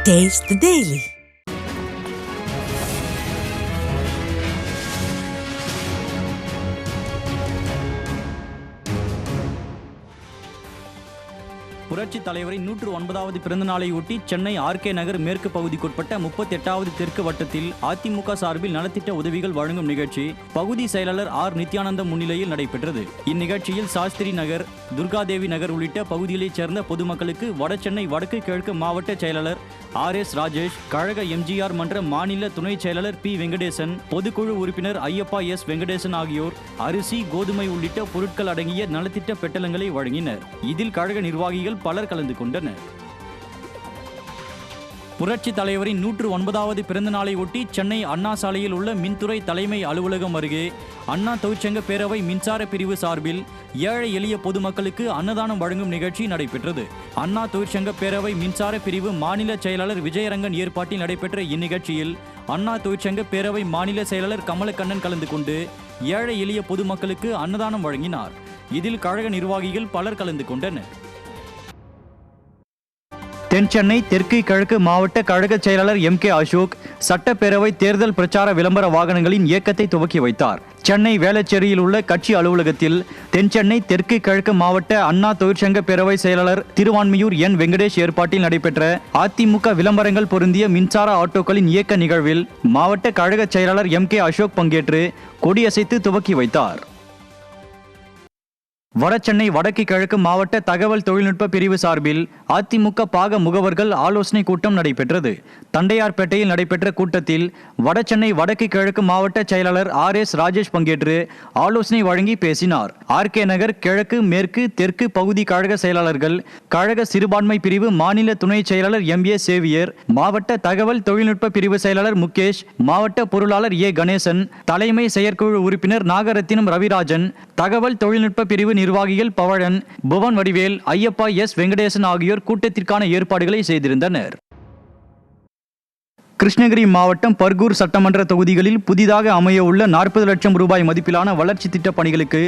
Taste the Daily. புரட்சி தலைவரின் 109வது பிறந்த நாளையொட்டி சென்னை ஆர்கே நகர் மேற்கு பகுதிக்குட்பட்ட 38வது தெற்கு வட்டத்தில் அதிமுக சார்பில் நலத்திட்ட உதவிகள் வழங்கும் நிகழ்ச்சி பகுதி செயலாளர் ஆர் நித்யானந்தம் முன்னிலையில் நடைபெற்றது. இந்நிகழ்ச்சியில் சாஸ்திரி நகர், துர்காதேவி நகர் உள்ளிட்ட பகுதிகளைச் சேர்ந்த பொதுமக்களுக்கு வடசென்னை வடக்கு கிழக்கு மாவட்ட செயலாளர் RS ராஜேஷ், கழக MGR மன்ற மாநில துணை செயலாளர் P வெங்கடேசன், பொதுக்குழு உறுப்பினர் ஐயப்பா S வெங்கடேசன் ஆகியோர் அரிசி, கோதுமை உள்ளிட்ட பொருட்கள் அடங்கிய நலத்திட்ட பெட்டலங்களை வழங்கினர். இதில் கழக நிர்வாகிகள் பலர் கலந்து கொண்டனர். புரட்சி தலைவரின் 109வது பிறந்த நாளை ஒட்டி சென்னை அண்ணா சாலையில் உள்ள மின்துறை தலைமை அலுவலகம் அருகே அண்ணா தொழிற்சங்க பேரவை மின்சார பிரிவு சார்பில் ஏழை எளிய பொதுமக்களுக்கு அன்னதானம் வழங்கும் நிகழ்ச்சி நடைபெற்றது. அண்ணா தொழிற்சங்க பேரவை மின்சார பிரிவு மாநில செயலாளர் விஜயரங்கன் ஏற்பாட்டில் நடைபெற்ற இந்நிகழ்ச்சியில் அண்ணா தொழிற்சங்க பேரவை மாநில செயலாளர் கமலக்கண்ணன் கலந்து கொண்டு ஏழை எளிய பொதுமக்களுக்கு அன்னதானம் வழங்கினார். இதில் கழக நிர்வாகிகள் பலர் கலந்து கொண்டனர். தென் சென்னை தெற்கு கிழக்கு மாவட்ட கழக செயலாளர் MK அசோக் சட்டப்பேரவை தேர்தல் பிரச்சார விளம்பர வாகனங்களின் இயக்கத்தை துவக்கி வைத்தார். சென்னை வேளச்சேரியில் உள்ள கட்சி அலுவலகத்தில் தென் சென்னை தெற்கு கிழக்கு மாவட்ட அண்ணா தொழிற்சங்க பேரவை செயலாளர் திருவான்மியூர் N வெங்கடேஷ் ஏற்பாட்டில் நடைபெற்ற அதிமுக விளம்பரங்கள் பொருந்திய மின்சார ஆட்டோக்களின் இயக்க நிகழ்வில் மாவட்ட கழக செயலாளர் MK அசோக் பங்கேற்று கொடியசைத்து துவக்கி வைத்தார். வடசென்னை வடக்கு கிழக்கு மாவட்ட தகவல் தொழில்நுட்ப பிரிவு சார்பில் அதிமுக பாக முகவர்கள் ஆலோசனை கூட்டம் நடைபெற்றது. தண்டையார்பேட்டையில் நடைபெற்ற கூட்டத்தில் வடசென்னை வடக்கு கிழக்கு மாவட்ட செயலாளர் RS ராஜேஷ் பங்கேற்று ஆலோசனை வழங்கி பேசினார். RK நகர் கிழக்கு, மேற்கு, தெற்கு பகுதி கழக செயலாளர்கள், கழக சிறுபான்மை பிரிவு மாநில துணை செயலாளர் MA சேவியர், மாவட்ட தகவல் தொழில்நுட்ப பிரிவு செயலாளர் முகேஷ், மாவட்ட பொருளாளர் A கணேசன், தலைமை செயற்குழு உறுப்பினர் நாகரத்தினம் ரவிராஜன், தகவல் தொழில்நுட்ப பிரிவு நிர்வாகிகள் பவழன், புவன் வடிவேல், ஐயப்பா S வெங்கடேசன் ஆகியோர் கூட்டத்திற்கான ஏற்பாடுகளை செய்திருந்தனர். கிருஷ்ணகிரி மாவட்டம் பர்கூர் சட்டமன்ற தொகுதிகளில் புதிதாக அமைய உள்ள 40 லட்சம் ரூபாய் மதிப்பிலான வளர்ச்சி திட்ட பணிகளுக்கு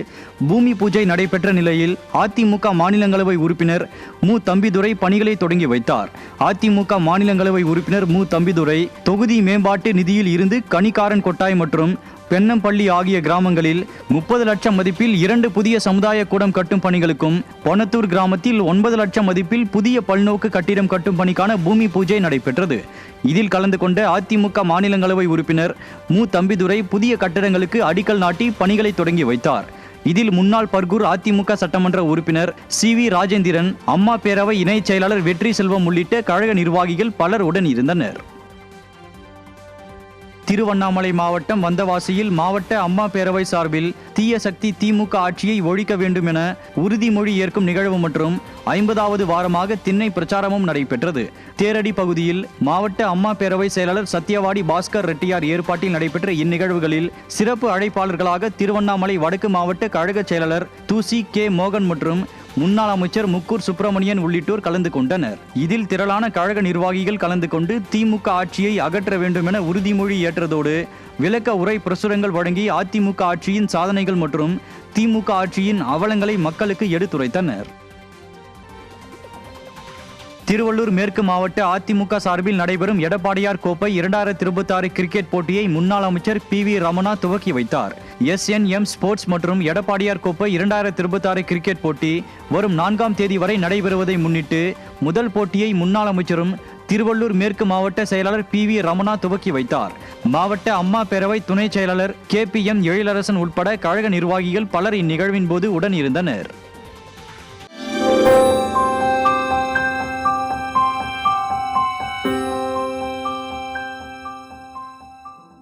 பூமி பூஜை நடைபெற்ற நிலையில் அதிமுக மாநிலங்களவை உறுப்பினர் மு தம்பிதுரை பணிகளை தொடங்கி வைத்தார். அதிமுக மாநிலங்களவை உறுப்பினர் மு தம்பிதுரை தொகுதி மேம்பாட்டு நிதியில் இருந்து கனிக்காரன் கொட்டாய் மற்றும் பென்னம்பள்ளி ஆகிய கிராமங்களில் 30 லட்சம் மதிப்பில் 2 புதிய சமுதாய கூடம் கட்டும் பணிகளுக்கும், பொன்னத்தூர் கிராமத்தில் 9 லட்சம் மதிப்பில் புதிய பல்நோக்கு கட்டிடம் கட்டும் பணிக்கான பூமி பூஜை நடைபெற்றது. இதில் கலந்து கொண்ட அதிமுக மாநிலங்களவை உறுப்பினர் மு தம்பிதுரை புதிய கட்டடங்களுக்கு அடிக்கல் நாட்டி பணிகளை தொடங்கி வைத்தார். இதில் முன்னாள் பர்கூர் அதிமுக சட்டமன்ற உறுப்பினர் CV ராஜேந்திரன், அம்மா பேரவை இணை செயலாளர் வெற்றி செல்வம் உள்ளிட்ட கழக நிர்வாகிகள் பலர் உடன் இருந்தனர். திருவண்ணாமலை மாவட்டம் வந்தவாசியில் மாவட்ட அம்மா பேரவை சார்பில் தீய சக்தி திமுக ஆட்சியை ஒழிக்க வேண்டும் என உறுதிமொழி ஏற்கும் நிகழ்வு மற்றும் 50வது வாரமாக திண்ணை பிரச்சாரமும் நடைபெற்றது. தேரடி பகுதியில் மாவட்ட அம்மா பேரவை செயலாளர் சத்யவாடி பாஸ்கர் ரெட்டியார் ஏற்பாட்டில் நடைபெற்ற இந்நிகழ்வுகளில் சிறப்பு அழைப்பாளர்களாக திருவண்ணாமலை வடக்கு மாவட்ட கழக செயலாளர் தூசி K மோகன் மற்றும் முன்னாள் அமைச்சர் முக்கூர் சுப்பிரமணியன் உள்ளிட்டோர் கலந்து கொண்டனர். இதில் திரளான கழக நிர்வாகிகள் கலந்து கொண்டு திமுக ஆட்சியை அகற்ற வேண்டும் என உறுதிமொழி ஏற்றதோடு விளக்க உரை பிரசுரங்கள் வழங்கி அதிமுக ஆட்சியின் சாதனைகள் மற்றும் திமுக ஆட்சியின் அவலங்களை மக்களுக்கு எடுத்துரைத்தனர். திருவள்ளூர் மேற்கு மாவட்ட அதிமுக சார்பில் நடைபெறும் எடப்பாடியார் கோப்பை 2026 கிரிக்கெட் போட்டியை முன்னாள் அமைச்சர் PV ரமணா துவக்கி வைத்தார். SNM ஸ்போர்ட்ஸ் மற்றும் எடப்பாடியார் கோப்பை 2026 கிரிக்கெட் போட்டி வரும் 4ஆம் தேதி வரை நடைபெறுவதை முன்னிட்டு முதல் போட்டியை முன்னாள் அமைச்சரும் திருவள்ளூர் மேற்கு மாவட்ட செயலாளர் PV ரமணா துவக்கி வைத்தார். மாவட்ட அம்மா பேரவை துணை செயலாளர் KPM எழிலரசன் உட்பட கழக நிர்வாகிகள் பலர் இந்நிகழ்வின் போது உடன் இருந்தனர்.